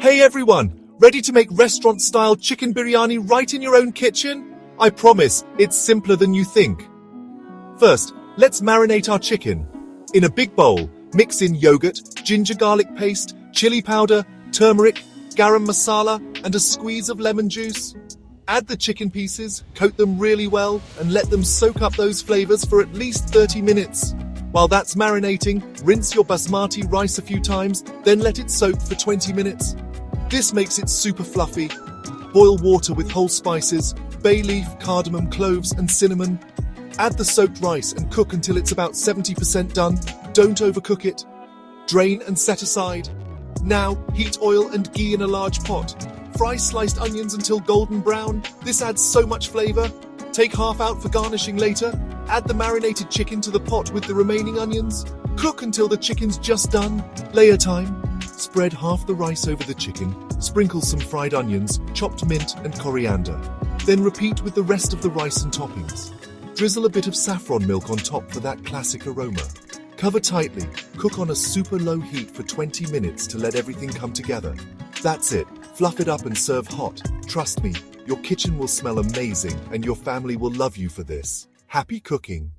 Hey everyone, ready to make restaurant-style chicken biryani right in your own kitchen? I promise, it's simpler than you think. First, let's marinate our chicken. In a big bowl, mix in yogurt, ginger garlic paste, chili powder, turmeric, garam masala, and a squeeze of lemon juice. Add the chicken pieces, coat them really well, and let them soak up those flavors for at least 30 minutes. While that's marinating, rinse your basmati rice a few times, then let it soak for 20 minutes. This makes it super fluffy. Boil water with whole spices, bay leaf, cardamom, cloves, and cinnamon. Add the soaked rice and cook until it's about 70% done. Don't overcook it. Drain and set aside. Now, heat oil and ghee in a large pot. Fry sliced onions until golden brown. This adds so much flavor. Take half out for garnishing later. Add the marinated chicken to the pot with the remaining onions. Cook until the chicken's just done. Layer time. Spread half the rice over the chicken. Sprinkle some fried onions, chopped mint, and coriander. Then repeat with the rest of the rice and toppings. Drizzle a bit of saffron milk on top for that classic aroma. Cover tightly. Cook on a super low heat for 20 minutes to let everything come together. That's it. Fluff it up and serve hot. Trust me, your kitchen will smell amazing and your family will love you for this. Happy cooking!